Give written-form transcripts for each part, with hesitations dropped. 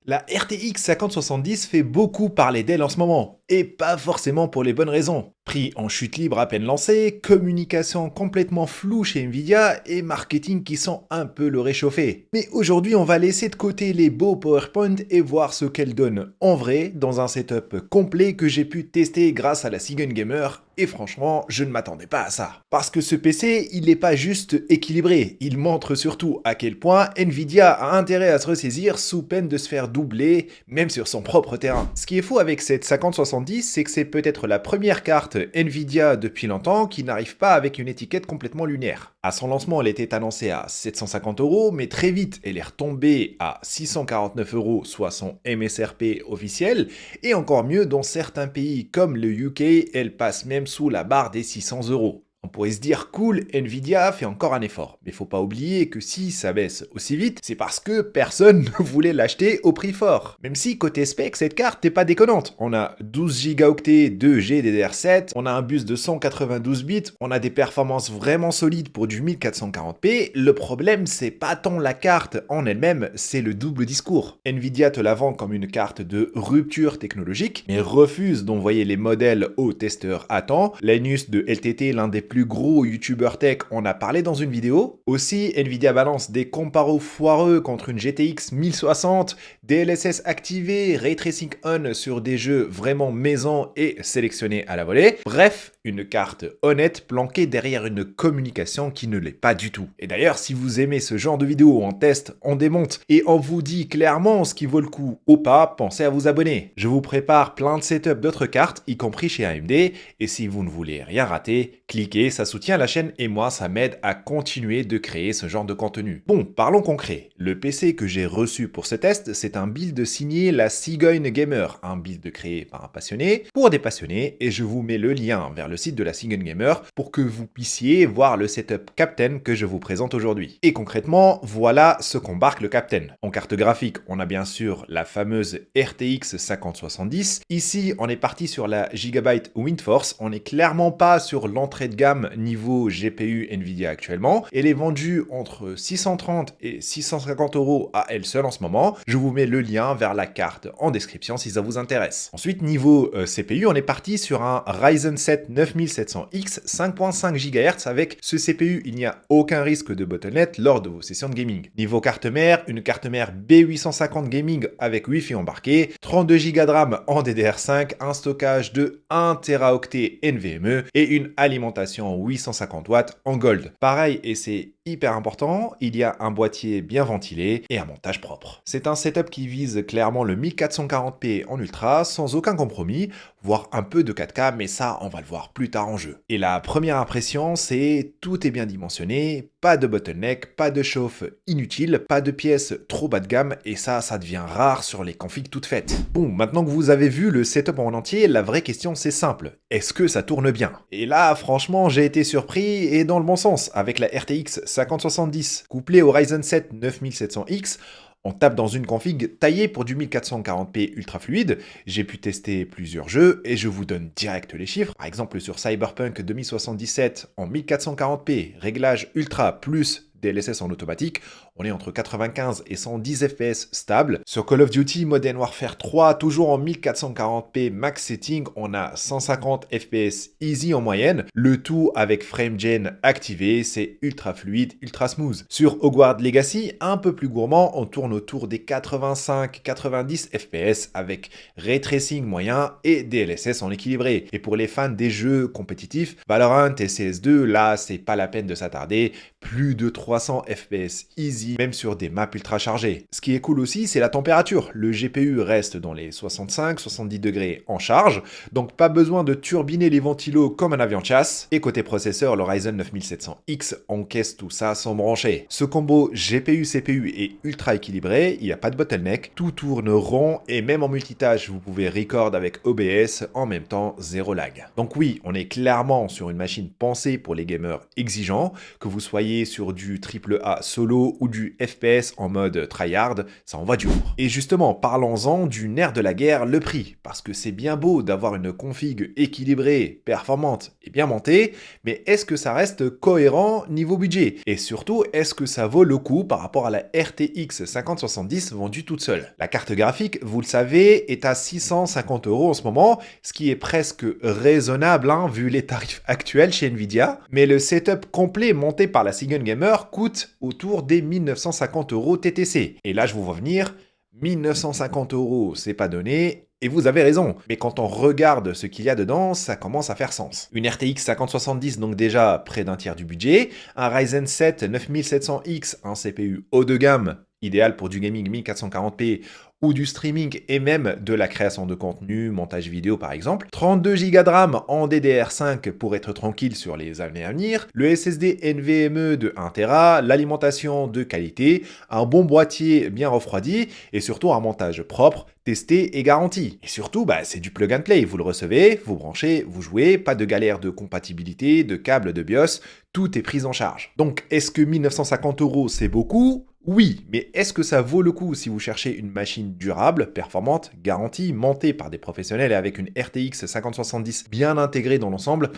La RTX 5070 fait beaucoup parler d'elle en ce moment, et pas forcément pour les bonnes raisons. Prix en chute libre à peine lancé, communication complètement floue chez Nvidia et marketing qui sent un peu le réchauffer. Mais aujourd'hui on va laisser de côté les beaux PowerPoint et voir ce qu'elle donne en vrai dans un setup complet que j'ai pu tester grâce à la Cigun Gamer. Et franchement, je ne m'attendais pas à ça. Parce que ce PC, il n'est pas juste équilibré, il montre surtout à quel point Nvidia a intérêt à se ressaisir sous peine de se faire doubler, même sur son propre terrain. Ce qui est fou avec cette 5070, c'est que c'est peut-être la première carte Nvidia depuis longtemps qui n'arrive pas avec une étiquette complètement lunaire. À son lancement, elle était annoncée à 750 €, mais très vite, elle est retombée à 649 €, soit son MSRP officiel, et encore mieux, dans certains pays comme le UK, elle passe même sous la barre des 600 €. On pourrait se dire cool, Nvidia fait encore un effort. Mais faut pas oublier que si ça baisse aussi vite, c'est parce que personne ne voulait l'acheter au prix fort. Même si côté spec, cette carte n'est pas déconnante. On a 12 Go de GDDR7, on a un bus de 192 bits, on a des performances vraiment solides pour du 1440p. Le problème, c'est pas tant la carte en elle-même, c'est le double discours. Nvidia te la vend comme une carte de rupture technologique, mais refuse d'envoyer les modèles aux testeurs à temps. Linus de LTT, l'un des plus gros youtubeurs tech, on a parlé dans une vidéo. Aussi, Nvidia balance des comparos foireux contre une GTX 1060, DLSS activé, Ray Tracing on sur des jeux vraiment maison et sélectionnés à la volée. Bref, une carte honnête planquée derrière une communication qui ne l'est pas du tout. Et d'ailleurs, si vous aimez ce genre de vidéo où on teste, on démonte et on vous dit clairement ce qui vaut le coup ou pas, pensez à vous abonner. Je vous prépare plein de setups d'autres cartes, y compris chez AMD, et si vous ne voulez rien rater, cliquez, ça soutient la chaîne et moi ça m'aide à continuer de créer ce genre de contenu. Bon, parlons concret. Le PC que j'ai reçu pour ce test, c'est un build signé la Cigun Gamer, un build créé par un passionné pour des passionnés, et je vous mets le lien vers le site de la Cigun Gamer pour que vous puissiez voir le setup Captain que je vous présente aujourd'hui. Et concrètement, voilà ce qu'embarque le Captain. En carte graphique, on a bien sûr la fameuse RTX 5070. Ici, on est parti sur la Gigabyte Windforce, on n'est clairement pas sur l'entrée de gamme niveau GPU Nvidia actuellement. Elle est vendue entre 630 et 650 € à elle seule en ce moment. Je vous mets le lien vers la carte en description si ça vous intéresse. Ensuite, niveau CPU, on est parti sur un Ryzen 7 9700X 5.5 GHz. Avec ce CPU, il n'y a aucun risque de bottleneck lors de vos sessions de gaming. Niveau carte mère, une carte mère B850 Gaming avec Wi-Fi embarqué, 32 Go de RAM en DDR5, un stockage de 1 Teraoctet NVMe et une alimentation 850 watts en Gold. Pareil, et c'est hyper important, il y a un boîtier bien ventilé et un montage propre. C'est un setup qui vise clairement le 1440p en ultra sans aucun compromis, voire un peu de 4K, mais ça on va le voir plus tard en jeu. Et la première impression, c'est tout est bien dimensionné, pas de bottleneck, pas de chauffe inutile, pas de pièces trop bas de gamme, et ça devient rare sur les configs toutes faites. Bon, maintenant que vous avez vu le setup en entier, la vraie question c'est simple, est-ce que ça tourne bien? Et là, franchement, j'ai été surpris et dans le bon sens, avec la RTX 5070 couplée au Ryzen 7 9700X, on tape dans une config taillée pour du 1440p ultra fluide. J'ai pu tester plusieurs jeux et je vous donne direct les chiffres. Par exemple, sur Cyberpunk 2077 en 1440p, réglage ultra plus DLSS en automatique, on est entre 95 et 110 FPS stable. Sur Call of Duty Modern Warfare 3, toujours en 1440p max setting, on a 150 FPS easy en moyenne. Le tout avec FrameGen activé, c'est ultra fluide, ultra smooth. Sur Hogwarts Legacy, un peu plus gourmand, on tourne autour des 85-90 FPS avec Ray Tracing moyen et DLSS en équilibré. Et pour les fans des jeux compétitifs, Valorant et CS2, là, c'est pas la peine de s'attarder. Plus de 300 FPS easy, même sur des maps ultra chargées. Ce qui est cool aussi, c'est la température. Le GPU reste dans les 65-70 degrés en charge, donc pas besoin de turbiner les ventilos comme un avion de chasse. Et côté processeur, le Ryzen 9700X encaisse tout ça sans brancher. Ce combo GPU-CPU est ultra équilibré, il n'y a pas de bottleneck, tout tourne rond et même en multitâche, vous pouvez record avec OBS, en même temps zéro lag. Donc oui, on est clairement sur une machine pensée pour les gamers exigeants, que vous soyez sur du AAA solo ou du du FPS en mode tryhard, ça envoie du lourd. Et justement, parlons-en du nerf de la guerre, le prix. Parce que c'est bien beau d'avoir une config équilibrée, performante et bien montée, mais est-ce que ça reste cohérent niveau budget? Et surtout, est-ce que ça vaut le coup par rapport à la RTX 5070 vendue toute seule? La carte graphique, vous le savez, est à 650 € en ce moment, ce qui est presque raisonnable hein, vu les tarifs actuels chez Nvidia. Mais le setup complet monté par la Cigun Gamer coûte autour des 1950 € TTC. Et là, je vous vois venir, 1950 €, c'est pas donné. Et vous avez raison, mais quand on regarde ce qu'il y a dedans, ça commence à faire sens. Une RTX 5070, donc déjà près d'un tiers du budget, un Ryzen 7 9700X, un CPU haut de gamme, idéal pour du gaming 1440p ou du streaming et même de la création de contenu, montage vidéo par exemple, 32 Go de RAM en DDR5 pour être tranquille sur les années à venir, le SSD NVMe de 1 Tera, l'alimentation de qualité, un bon boîtier bien refroidi et surtout un montage propre, testé et garanti. Et surtout, c'est du plug and play, vous le recevez, vous branchez, vous jouez, pas de galère de compatibilité, de câbles, de BIOS, tout est pris en charge. Donc est-ce que 1950 € c'est beaucoup ? Oui, mais est-ce que ça vaut le coup si vous cherchez une machine durable, performante, garantie, montée par des professionnels et avec une RTX 5070 bien intégrée dans l'ensemble?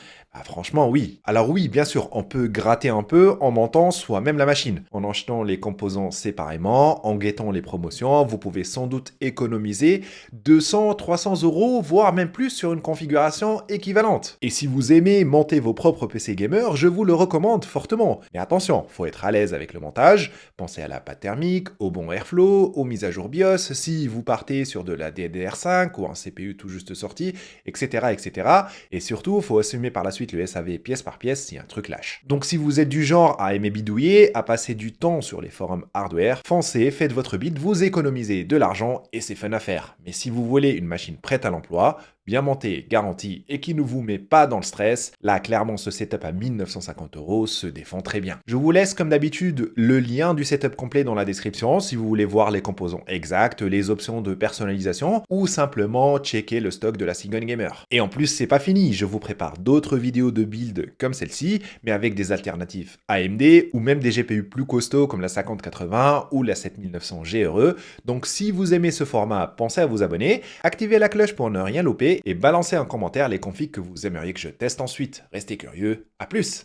Franchement, oui. Alors oui, bien sûr, on peut gratter un peu en montant soi-même la machine. En achetant les composants séparément, en guettant les promotions, vous pouvez sans doute économiser 200, 300 €, voire même plus sur une configuration équivalente. Et si vous aimez monter vos propres PC gamer, je vous le recommande fortement. Mais attention, faut être à l'aise avec le montage, pensez à la pâte thermique, au bon airflow, aux mises à jour BIOS, si vous partez sur de la DDR5 ou un CPU tout juste sorti, etc. etc. Et surtout, faut assumer par la suite le SAV pièce par pièce si un truc lâche. Donc si vous êtes du genre à aimer bidouiller, à passer du temps sur les forums hardware, foncez, faites votre bid, vous économisez de l'argent et c'est fun à faire. Mais si vous voulez une machine prête à l'emploi, bien montée, garantie et qui ne vous met pas dans le stress, là clairement ce setup à 1950 € se défend très bien. Je vous laisse comme d'habitude le lien du setup complet dans la description si vous voulez voir les composants exacts, les options de personnalisation ou simplement checker le stock de la Cigun Gamer. Et en plus c'est pas fini, je vous prépare d'autres vidéos de build comme celle-ci mais avec des alternatives AMD ou même des GPU plus costauds comme la 5080 ou la 7900 GRE. Donc si vous aimez ce format, pensez à vous abonner, activez la cloche pour ne rien louper et balancez en commentaire les configs que vous aimeriez que je teste ensuite. Restez curieux, à plus!